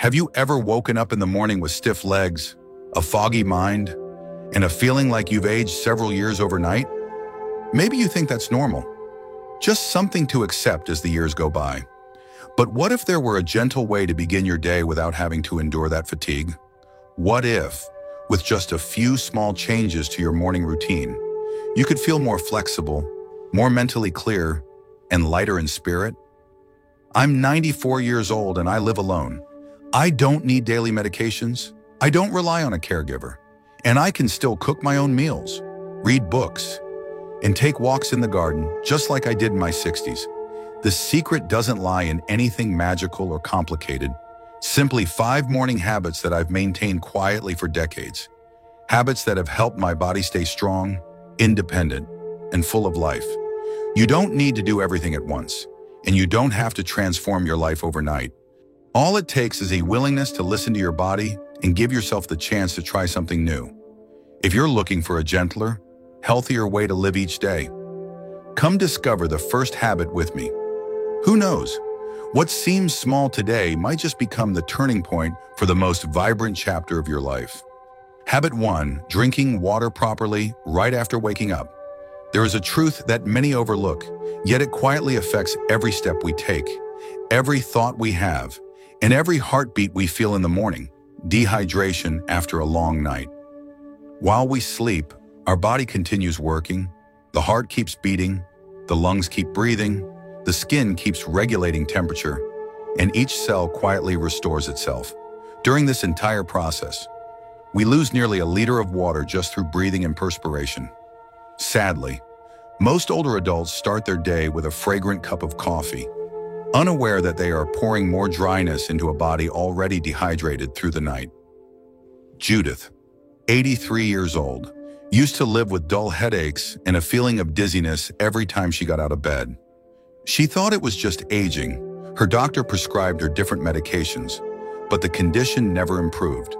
Have you ever woken up in the morning with stiff legs, a foggy mind, and a feeling like you've aged several years overnight? Maybe you think that's normal, just something to accept as the years go by. But what if there were a gentle way to begin your day without having to endure that fatigue? What if, with just a few small changes to your morning routine, you could feel more flexible, more mentally clear, and lighter in spirit? I'm 94 years old and I live alone. I don't need daily medications. I don't rely on a caregiver. And I can still cook my own meals, read books, and take walks in the garden just like I did in my 60s. The secret doesn't lie in anything magical or complicated. Simply 5 morning habits that I've maintained quietly for decades. Habits that have helped my body stay strong, independent, and full of life. You don't need to do everything at once, and you don't have to transform your life overnight. All it takes is a willingness to listen to your body and give yourself the chance to try something new. If you're looking for a gentler, healthier way to live each day, come discover the first habit with me. Who knows? What seems small today might just become the turning point for the most vibrant chapter of your life. Habit 1, drinking water properly right after waking up. There is a truth that many overlook, yet it quietly affects every step we take, every thought we have, and every heartbeat we feel in the morning: dehydration after a long night. While we sleep, our body continues working, the heart keeps beating, the lungs keep breathing, the skin keeps regulating temperature, and each cell quietly restores itself. During this entire process, we lose nearly a liter of water just through breathing and perspiration. Sadly, most older adults start their day with a fragrant cup of coffee, unaware that they are pouring more dryness into a body already dehydrated through the night. Judith, 83 years old, used to live with dull headaches and a feeling of dizziness every time she got out of bed. She thought it was just aging. Her doctor prescribed her different medications, but the condition never improved.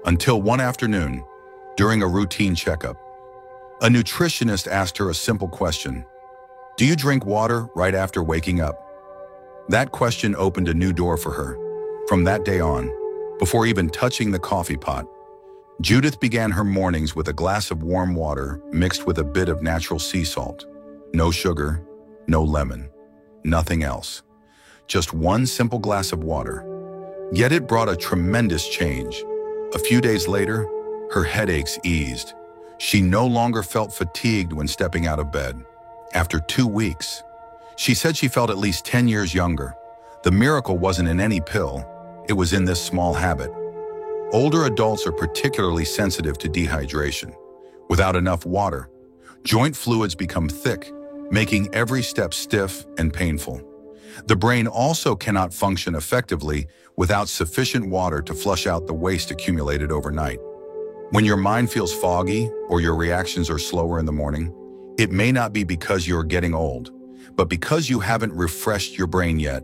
Until one afternoon, during a routine checkup, a nutritionist asked her a simple question: "Do you drink water right after waking up?" That question opened a new door for her. From that day on, before even touching the coffee pot, Judith began her mornings with a glass of warm water mixed with a bit of natural sea salt. No sugar, no lemon, nothing else. Just one simple glass of water. Yet it brought a tremendous change. A few days later, her headaches eased. She no longer felt fatigued when stepping out of bed. After 2 weeks, she said she felt at least 10 years younger. The miracle wasn't in any pill, it was in this small habit. Older adults are particularly sensitive to dehydration. Without enough water, joint fluids become thick, making every step stiff and painful. The brain also cannot function effectively without sufficient water to flush out the waste accumulated overnight. When your mind feels foggy or your reactions are slower in the morning, it may not be because you're getting old, but because you haven't refreshed your brain yet.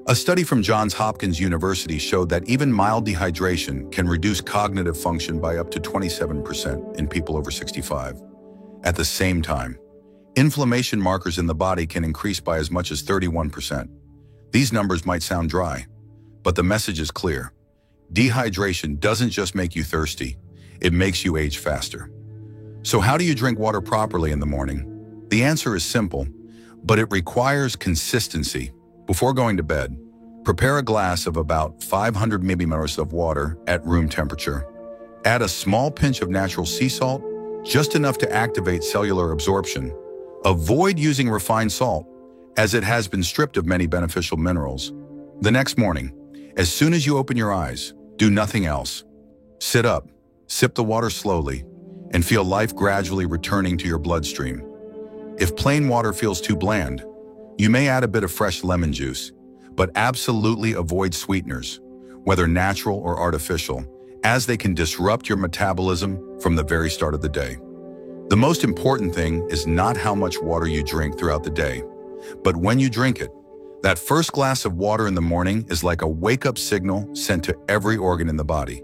A study from Johns Hopkins University showed that even mild dehydration can reduce cognitive function by up to 27% in people over 65. At the same time, inflammation markers in the body can increase by as much as 31%. These numbers might sound dry, but the message is clear. Dehydration doesn't just make you thirsty, it makes you age faster. So how do you drink water properly in the morning? The answer is simple, but it requires consistency. Before going to bed, prepare a glass of about 500 milliliters of water at room temperature. Add a small pinch of natural sea salt, just enough to activate cellular absorption. Avoid using refined salt, as it has been stripped of many beneficial minerals. The next morning, as soon as you open your eyes, do nothing else. Sit up, sip the water slowly, and feel life gradually returning to your bloodstream. If plain water feels too bland, you may add a bit of fresh lemon juice, but absolutely avoid sweeteners, whether natural or artificial, as they can disrupt your metabolism from the very start of the day. The most important thing is not how much water you drink throughout the day, but when you drink it. That first glass of water in the morning is like a wake-up signal sent to every organ in the body,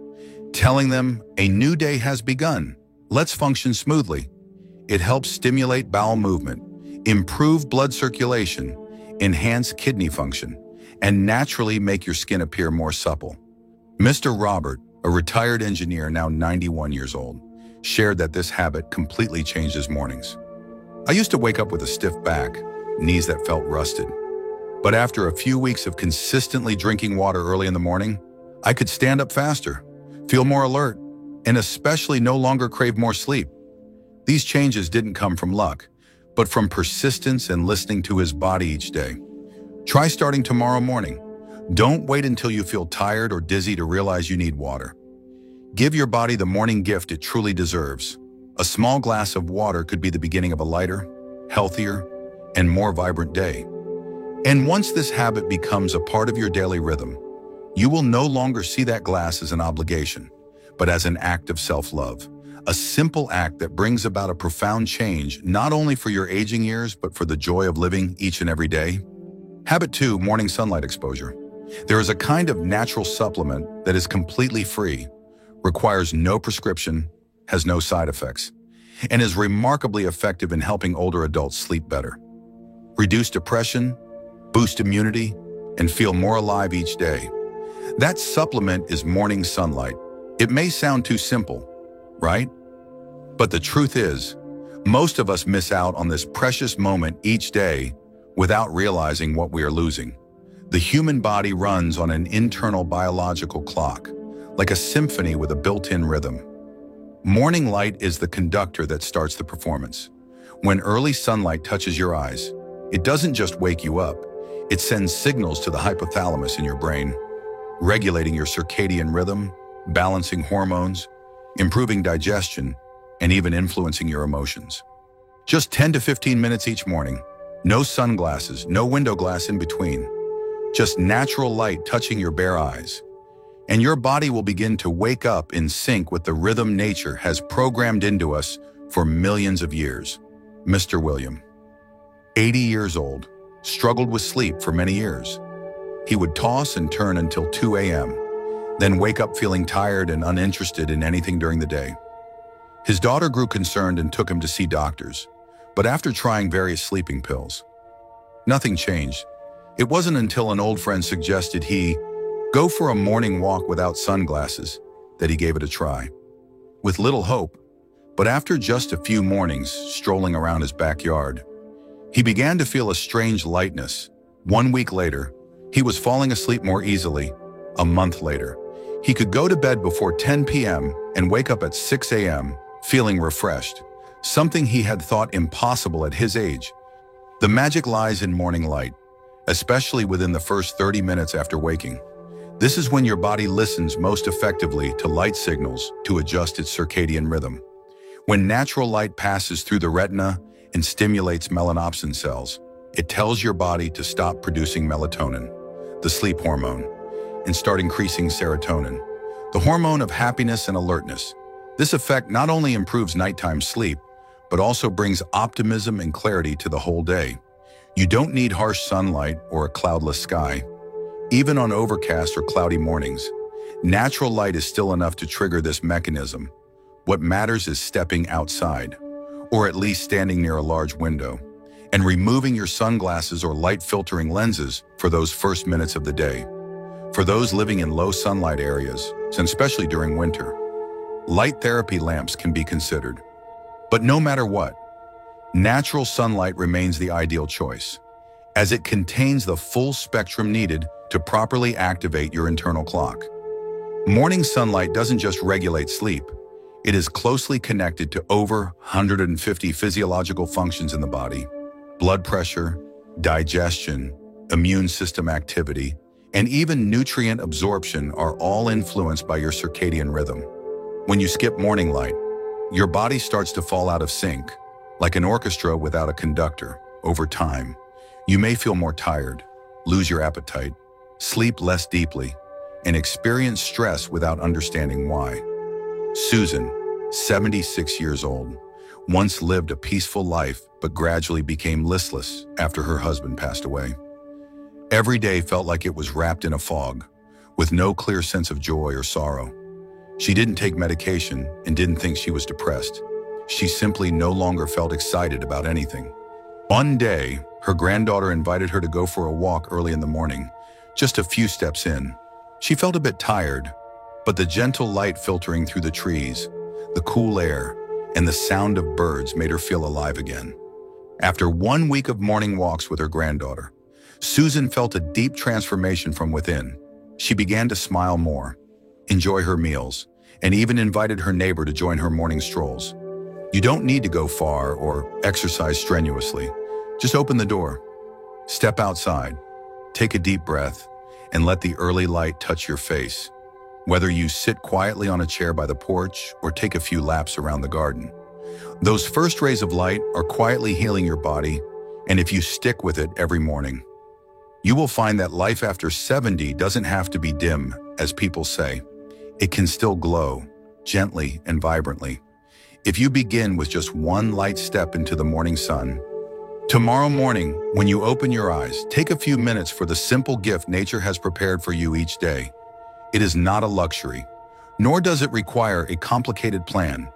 telling them a new day has begun. Let's function smoothly. It helps stimulate bowel movement, improve blood circulation, enhance kidney function, and naturally make your skin appear more supple. Mr. Robert, a retired engineer now 91 years old, shared that this habit completely changed his mornings. I used to wake up with a stiff back, knees that felt rusted. But after a few weeks of consistently drinking water early in the morning, I could stand up faster, feel more alert, and especially no longer crave more sleep. These changes didn't come from luck, but from persistence and listening to his body each day. Try starting tomorrow morning. Don't wait until you feel tired or dizzy to realize you need water. Give your body the morning gift it truly deserves. A small glass of water could be the beginning of a lighter, healthier, and more vibrant day. And once this habit becomes a part of your daily rhythm, you will no longer see that glass as an obligation, but as an act of self-love. A simple act that brings about a profound change, not only for your aging years, but for the joy of living each and every day. Habit 2, morning sunlight exposure. There is a kind of natural supplement that is completely free, requires no prescription, has no side effects, and is remarkably effective in helping older adults sleep better, reduce depression, boost immunity, and feel more alive each day. That supplement is morning sunlight. It may sound too simple, right? But the truth is, most of us miss out on this precious moment each day without realizing what we are losing. The human body runs on an internal biological clock, like a symphony with a built-in rhythm. Morning light is the conductor that starts the performance. When early sunlight touches your eyes, it doesn't just wake you up, it sends signals to the hypothalamus in your brain, regulating your circadian rhythm, balancing hormones, improving digestion, and even influencing your emotions. Just 10 to 15 minutes each morning, no sunglasses, no window glass in between, just natural light touching your bare eyes. And your body will begin to wake up in sync with the rhythm nature has programmed into us for millions of years. Mr. William, 80 years old, struggled with sleep for many years. He would toss and turn until 2 a.m., then wake up feeling tired and uninterested in anything during the day. His daughter grew concerned and took him to see doctors, but after trying various sleeping pills, nothing changed. It wasn't until an old friend suggested he go for a morning walk without sunglasses that he gave it a try. With little hope, but after just a few mornings strolling around his backyard, he began to feel a strange lightness. 1 week later, he was falling asleep more easily. A month later, he could go to bed before 10 p.m. and wake up at 6 a.m. feeling refreshed, something he had thought impossible at his age. The magic lies in morning light, especially within the first 30 minutes after waking. This is when your body listens most effectively to light signals to adjust its circadian rhythm. When natural light passes through the retina and stimulates melanopsin cells, it tells your body to stop producing melatonin, the sleep hormone, and start increasing serotonin, the hormone of happiness and alertness. This effect not only improves nighttime sleep, but also brings optimism and clarity to the whole day. You don't need harsh sunlight or a cloudless sky. Even on overcast or cloudy mornings, natural light is still enough to trigger this mechanism. What matters is stepping outside, or at least standing near a large window, and removing your sunglasses or light-filtering lenses for those first minutes of the day. For those living in low sunlight areas, and especially during winter, light therapy lamps can be considered. But no matter what, natural sunlight remains the ideal choice, as it contains the full spectrum needed to properly activate your internal clock. Morning sunlight doesn't just regulate sleep, it is closely connected to over 150 physiological functions in the body. Blood pressure, digestion, immune system activity, and even nutrient absorption are all influenced by your circadian rhythm. When you skip morning light, your body starts to fall out of sync, like an orchestra without a conductor. Over time, you may feel more tired, lose your appetite, sleep less deeply, and experience stress without understanding why. Susan, 76 years old, once lived a peaceful life but gradually became listless after her husband passed away. Every day felt like it was wrapped in a fog, with no clear sense of joy or sorrow. She didn't take medication and didn't think she was depressed. She simply no longer felt excited about anything. One day, her granddaughter invited her to go for a walk early in the morning, just a few steps in. She felt a bit tired, but the gentle light filtering through the trees, the cool air, and the sound of birds made her feel alive again. After 1 week of morning walks with her granddaughter, Susan felt a deep transformation from within. She began to smile more, enjoy her meals, and even invited her neighbor to join her morning strolls. You don't need to go far or exercise strenuously. Just open the door, step outside, take a deep breath, and let the early light touch your face. Whether you sit quietly on a chair by the porch or take a few laps around the garden, those first rays of light are quietly healing your body, and if you stick with it every morning, you will find that life after 70 doesn't have to be dim, as people say. It can still glow, gently and vibrantly, if you begin with just one light step into the morning sun. Tomorrow morning, when you open your eyes, take a few minutes for the simple gift nature has prepared for you each day. It is not a luxury, nor does it require a complicated plan.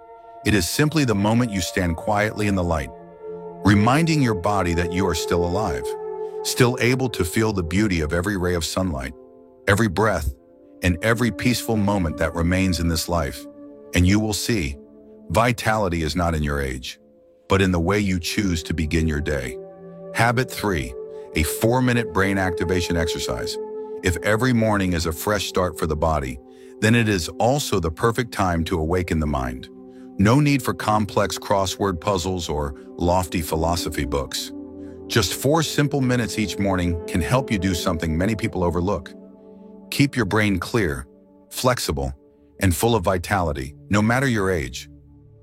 It is simply the moment you stand quietly in the light, reminding your body that you are still alive, still able to feel the beauty of every ray of sunlight, every breath, and every peaceful moment that remains in this life. And you will see, vitality is not in your age, but in the way you choose to begin your day. Habit 3, a 4-minute brain activation exercise. If every morning is a fresh start for the body, then it is also the perfect time to awaken the mind. No need for complex crossword puzzles or lofty philosophy books. Just 4 simple minutes each morning can help you do something many people overlook. Keep your brain clear, flexible, and full of vitality, no matter your age.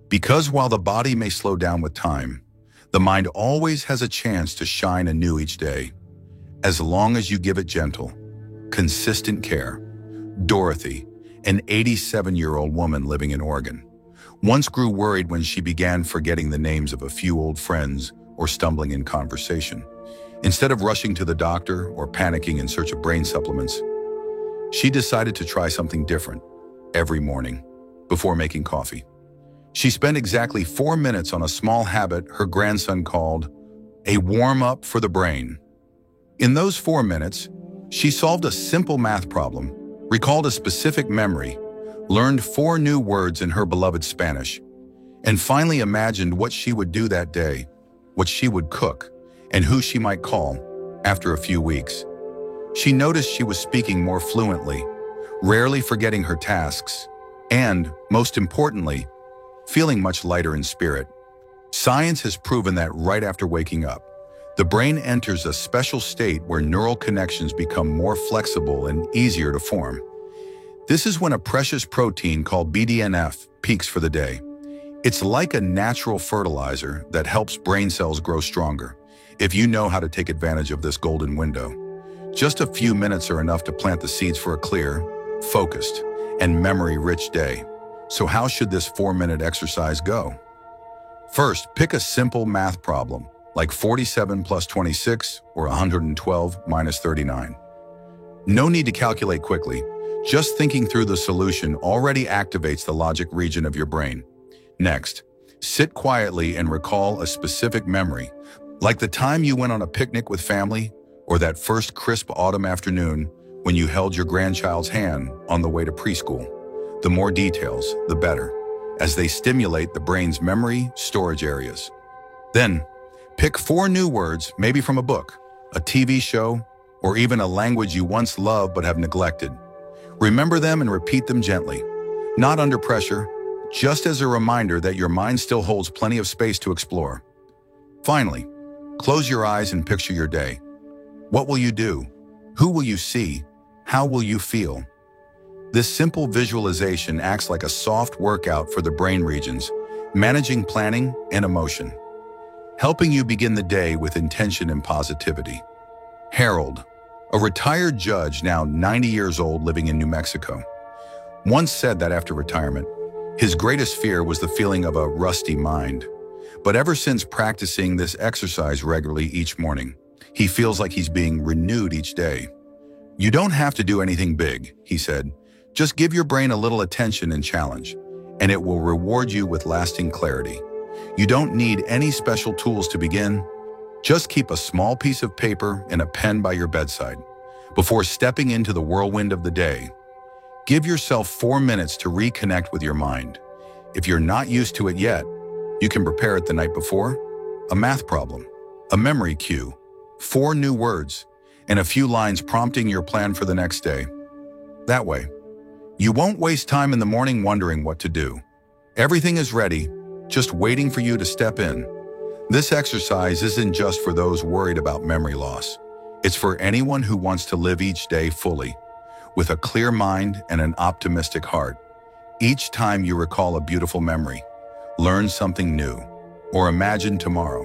Because while the body may slow down with time, the mind always has a chance to shine anew each day, as long as you give it gentle, consistent care. Dorothy, an 87-year-old woman living in Oregon, once grew worried when she began forgetting the names of a few old friends or stumbling in conversation. Instead of rushing to the doctor or panicking in search of brain supplements, she decided to try something different every morning before making coffee. She spent exactly 4 minutes on a small habit her grandson called a warm-up for the brain. In those 4 minutes, she solved a simple math problem, recalled a specific memory, learned 4 new words in her beloved Spanish, and finally imagined what she would do that day, what she would cook, and who she might call. After a few weeks, she noticed she was speaking more fluently, rarely forgetting her tasks, and, most importantly, feeling much lighter in spirit. Science has proven that right after waking up, the brain enters a special state where neural connections become more flexible and easier to form. This is when a precious protein called BDNF peaks for the day. It's like a natural fertilizer that helps brain cells grow stronger, if you know how to take advantage of this golden window. Just a few minutes are enough to plant the seeds for a clear, focused, and memory-rich day. So how should this 4-minute exercise go? First, pick a simple math problem, like 47 plus 26 or 112 minus 39. No need to calculate quickly. Just thinking through the solution already activates the logic region of your brain. Next, sit quietly and recall a specific memory, like the time you went on a picnic with family or that first crisp autumn afternoon when you held your grandchild's hand on the way to preschool. The more details, the better, as they stimulate the brain's memory storage areas. Then, pick 4 new words, maybe from a book, a TV show, or even a language you once loved but have neglected. Remember them and repeat them gently, not under pressure, just as a reminder that your mind still holds plenty of space to explore. Finally, close your eyes and picture your day. What will you do? Who will you see? How will you feel? This simple visualization acts like a soft workout for the brain regions, managing planning and emotion, helping you begin the day with intention and positivity. Harold, a retired judge now 90 years old living in New Mexico, once said that after retirement, his greatest fear was the feeling of a rusty mind. But ever since practicing this exercise regularly each morning, he feels like he's being renewed each day. You don't have to do anything big, he said. Just give your brain a little attention and challenge, and it will reward you with lasting clarity. You don't need any special tools to begin. Just keep a small piece of paper and a pen by your bedside. Before stepping into the whirlwind of the day, Give yourself 4 minutes to reconnect with your mind. If you're not used to it yet, you can prepare it the night before. A math problem, a memory cue, 4 new words, and a few lines prompting your plan for the next day. That way, you won't waste time in the morning wondering what to do. Everything is ready, just waiting for you to step in. This exercise isn't just for those worried about memory loss. It's for anyone who wants to live each day fully, with a clear mind and an optimistic heart. Each time you recall a beautiful memory, learn something new, or imagine tomorrow,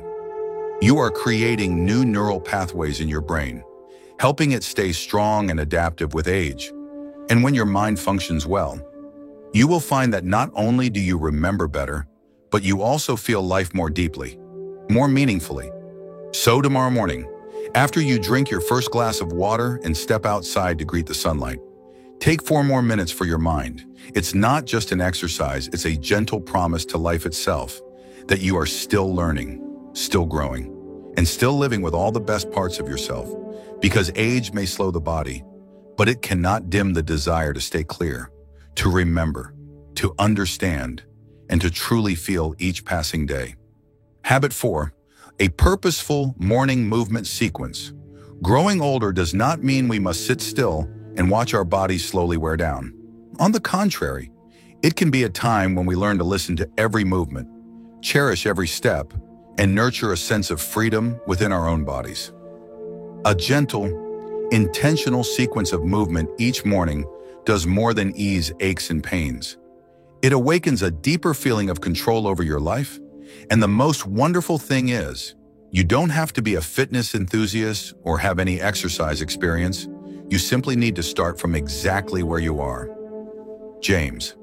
you are creating new neural pathways in your brain, helping it stay strong and adaptive with age. And when your mind functions well, you will find that not only do you remember better, but you also feel life more deeply, more meaningfully. So tomorrow morning, after you drink your first glass of water and step outside to greet the sunlight, take 4 more minutes for your mind. It's not just an exercise, it's a gentle promise to life itself that you are still learning, still growing, and still living with all the best parts of yourself. Because age may slow the body, but it cannot dim the desire to stay clear, to remember, to understand, and to truly feel each passing day. Habit 4, a purposeful morning movement sequence. Growing older does not mean we must sit still and watch our bodies slowly wear down. On the contrary, it can be a time when we learn to listen to every movement, cherish every step, and nurture a sense of freedom within our own bodies. A gentle, intentional sequence of movement each morning does more than ease aches and pains. It awakens a deeper feeling of control over your life, and the most wonderful thing is, you don't have to be a fitness enthusiast or have any exercise experience. You simply need to start from exactly where you are. James,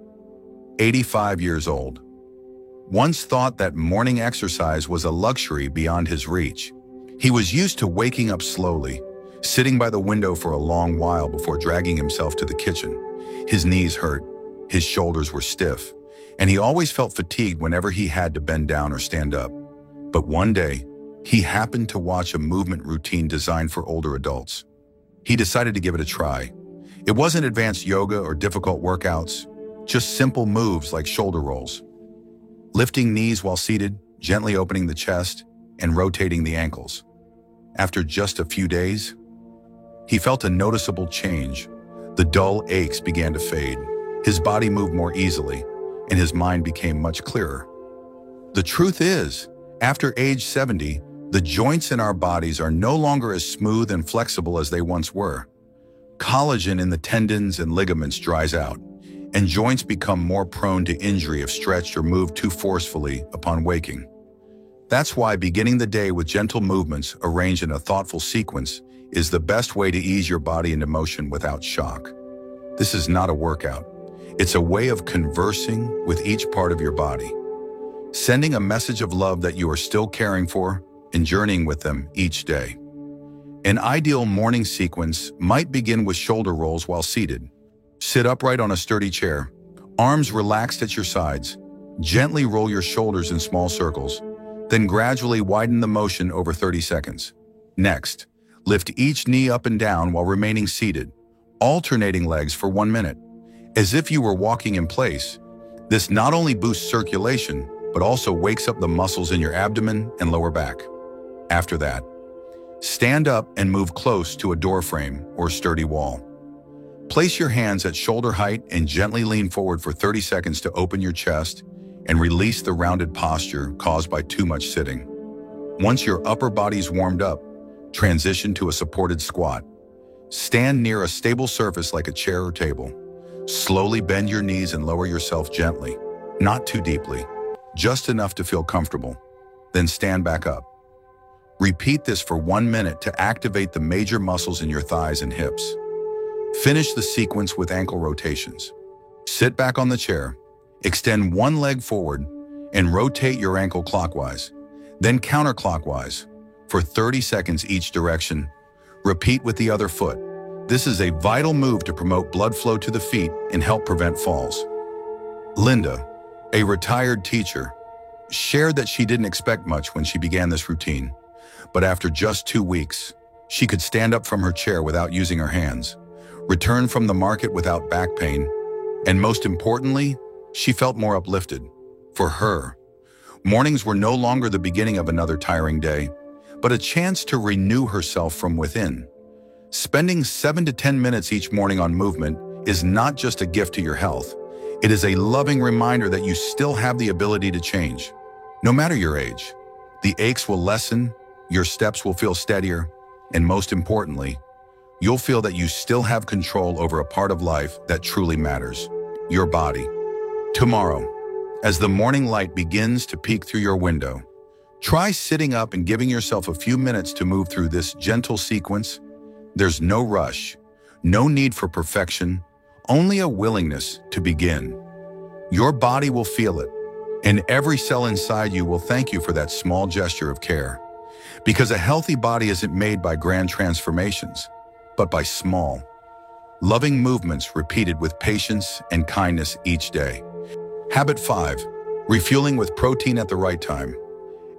85 years old, once thought that morning exercise was a luxury beyond his reach. He was used to waking up slowly, sitting by the window for a long while before dragging himself to the kitchen. His knees hurt, his shoulders were stiff, and he always felt fatigued whenever he had to bend down or stand up. But one day, he happened to watch a movement routine designed for older adults. He decided to give it a try. It wasn't advanced yoga or difficult workouts, just simple moves like shoulder rolls. Lifting knees while seated, gently opening the chest, and rotating the ankles. After just a few days, he felt a noticeable change. The dull aches began to fade. His body moved more easily, and his mind became much clearer. The truth is, after age 70, the joints in our bodies are no longer as smooth and flexible as they once were. Collagen in the tendons and ligaments dries out, and joints become more prone to injury if stretched or moved too forcefully upon waking. That's why beginning the day with gentle movements arranged in a thoughtful sequence is the best way to ease your body into motion without shock. This is not a workout. It's a way of conversing with each part of your body, sending a message of love that you are still caring for and journeying with them each day. An ideal morning sequence might begin with shoulder rolls while seated. Sit upright on a sturdy chair, arms relaxed at your sides. Gently roll your shoulders in small circles, then gradually widen the motion over 30 seconds. Next, lift each knee up and down while remaining seated, alternating legs for 1 minute, as if you were walking in place. This not only boosts circulation, but also wakes up the muscles in your abdomen and lower back. After that, stand up and move close to a door frame or sturdy wall. Place your hands at shoulder height and gently lean forward for 30 seconds to open your chest and release the rounded posture caused by too much sitting. Once your upper body's warmed up, transition to a supported squat. Stand near a stable surface like a chair or table. Slowly bend your knees and lower yourself gently, not too deeply, just enough to feel comfortable. Then stand back up. Repeat this for 1 minute to activate the major muscles in your thighs and hips. Finish the sequence with ankle rotations. Sit back on the chair, extend one leg forward, and rotate your ankle clockwise, then counterclockwise for 30 seconds each direction. Repeat with the other foot. This is a vital move to promote blood flow to the feet and help prevent falls. Linda, a retired teacher, shared that she didn't expect much when she began this routine, but after just 2 weeks, she could stand up from her chair without using her hands. returned from the market without back pain, and most importantly, she felt more uplifted. For her, mornings were no longer the beginning of another tiring day, but a chance to renew herself from within. Spending 7 to 10 minutes each morning on movement is not just a gift to your health. It is a loving reminder that you still have the ability to change. No matter your age, the aches will lessen, your steps will feel steadier, and most importantly, you'll feel that you still have control over a part of life that truly matters, your body. Tomorrow, as the morning light begins to peek through your window, try sitting up and giving yourself a few minutes to move through this gentle sequence. There's no rush, no need for perfection, only a willingness to begin. Your body will feel it, and every cell inside you will thank you for that small gesture of care. Because a healthy body isn't made by grand transformations, but by small, loving movements repeated with patience and kindness each day. Habit 5, refueling with protein at the right time.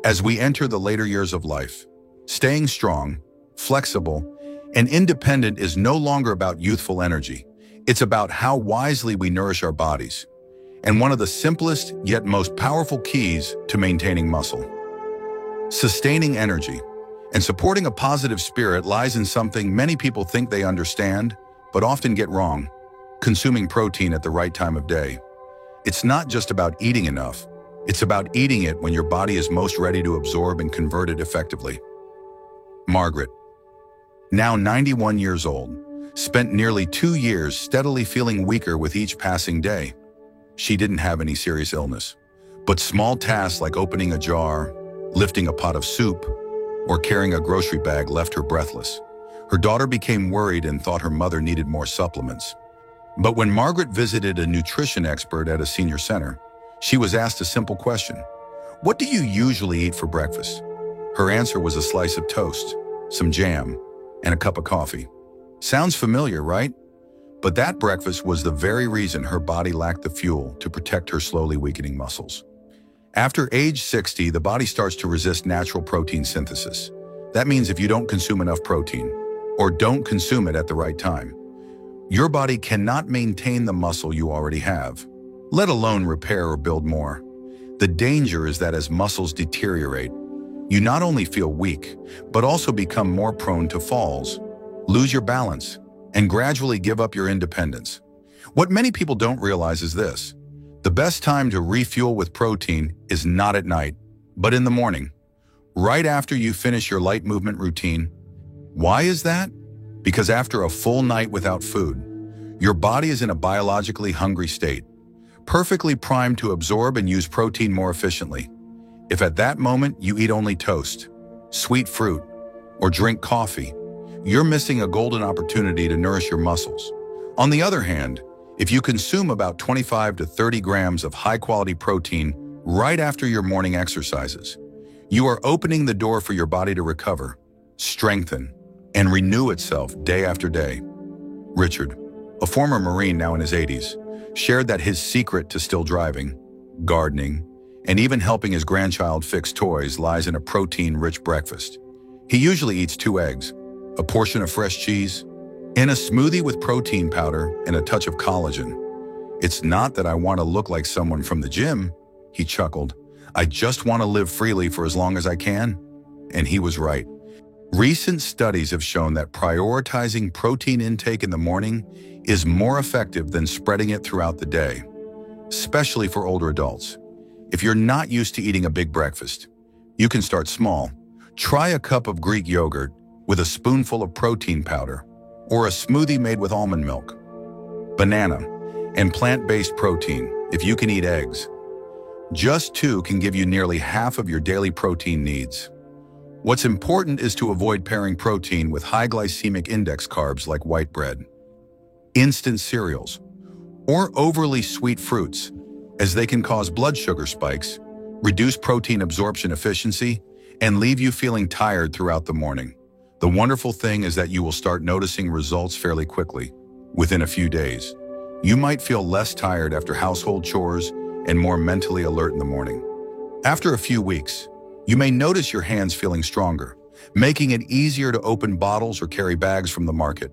As we enter the later years of life, staying strong, flexible, and independent is no longer about youthful energy. It's about how wisely we nourish our bodies, and one of the simplest yet most powerful keys to maintaining muscle. Sustaining energy and supporting a positive spirit lies in something many people think they understand, but often get wrong: consuming protein at the right time of day. It's not just about eating enough, it's about eating it when your body is most ready to absorb and convert it effectively. Margaret, now 91 years old, spent nearly 2 years steadily feeling weaker with each passing day. She didn't have any serious illness, but small tasks like opening a jar, lifting a pot of soup, or carrying a grocery bag left her breathless. Her daughter became worried and thought her mother needed more supplements. But when Margaret visited a nutrition expert at a senior center, she was asked a simple question: "What do you usually eat for breakfast?" Her answer was a slice of toast, some jam, and a cup of coffee. Sounds familiar, right? But that breakfast was the very reason her body lacked the fuel to protect her slowly weakening muscles. After age 60, the body starts to resist natural protein synthesis. That means if you don't consume enough protein, or don't consume it at the right time, your body cannot maintain the muscle you already have, let alone repair or build more. The danger is that as muscles deteriorate, you not only feel weak, but also become more prone to falls, lose your balance, and gradually give up your independence. What many people don't realize is this: the best time to refuel with protein is not at night, but in the morning, right after you finish your light movement routine. Why is that? Because after a full night without food, your body is in a biologically hungry state, perfectly primed to absorb and use protein more efficiently. If at that moment you eat only toast, sweet fruit, or drink coffee, you're missing a golden opportunity to nourish your muscles. On the other hand, if you consume about 25 to 30 grams of high-quality protein right after your morning exercises, you are opening the door for your body to recover, strengthen, and renew itself day after day. Richard, a former Marine now in his 80s, shared that his secret to still driving, gardening, and even helping his grandchild fix toys lies in a protein-rich breakfast. He usually eats 2 eggs, a portion of fresh cheese, and a smoothie with protein powder and a touch of collagen. "It's not that I want to look like someone from the gym," he chuckled. "I just want to live freely for as long as I can." And he was right. Recent studies have shown that prioritizing protein intake in the morning is more effective than spreading it throughout the day, especially for older adults. If you're not used to eating a big breakfast, you can start small. Try a cup of Greek yogurt with a spoonful of protein powder, or a smoothie made with almond milk, banana, and plant-based protein if you can eat eggs. Just 2 can give you nearly half of your daily protein needs. What's important is to avoid pairing protein with high glycemic index carbs like white bread, instant cereals, or overly sweet fruits, as they can cause blood sugar spikes, reduce protein absorption efficiency, and leave you feeling tired throughout the morning. The wonderful thing is that you will start noticing results fairly quickly. Within a few days, you might feel less tired after household chores and more mentally alert in the morning. After a few weeks, you may notice your hands feeling stronger, making it easier to open bottles or carry bags from the market.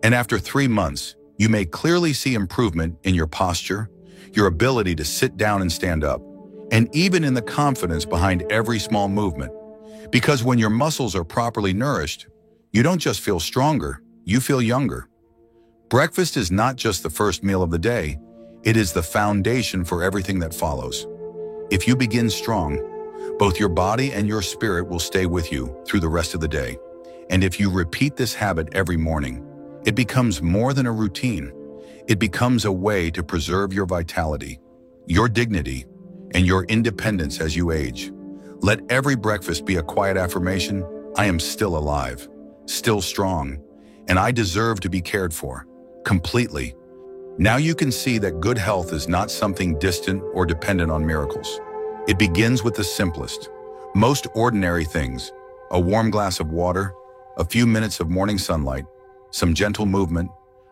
And after 3 months, you may clearly see improvement in your posture, your ability to sit down and stand up, and even in the confidence behind every small movement. Because when your muscles are properly nourished, you don't just feel stronger, you feel younger. Breakfast is not just the first meal of the day, it is the foundation for everything that follows. If you begin strong, both your body and your spirit will stay with you through the rest of the day. And if you repeat this habit every morning, it becomes more than a routine. It becomes a way to preserve your vitality, your dignity, and your independence as you age. Let every breakfast be a quiet affirmation: I am still alive, still strong, and I deserve to be cared for, completely. Now you can see that good health is not something distant or dependent on miracles. It begins with the simplest, most ordinary things: a warm glass of water, a few minutes of morning sunlight, some gentle movement,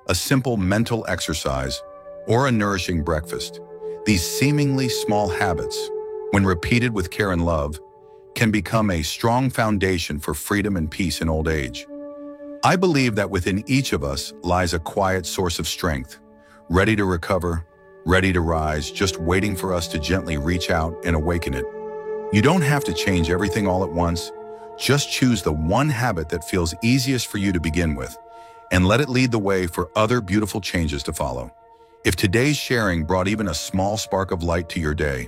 a simple mental exercise, or a nourishing breakfast. These seemingly small habits, when repeated with care and love, can become a strong foundation for freedom and peace in old age. I believe that within each of us lies a quiet source of strength, ready to recover, ready to rise, just waiting for us to gently reach out and awaken it. You don't have to change everything all at once. Just choose the one habit that feels easiest for you to begin with, and let it lead the way for other beautiful changes to follow. If today's sharing brought even a small spark of light to your day,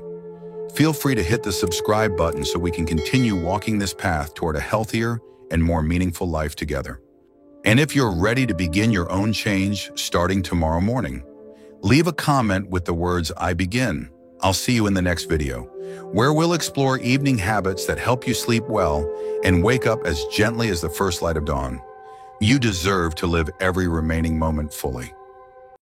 feel free to hit the subscribe button so we can continue walking this path toward a healthier and more meaningful life together. And if you're ready to begin your own change starting tomorrow morning, leave a comment with the words "I begin." I'll see you in the next video, where we'll explore evening habits that help you sleep well and wake up as gently as the first light of dawn. You deserve to live every remaining moment fully.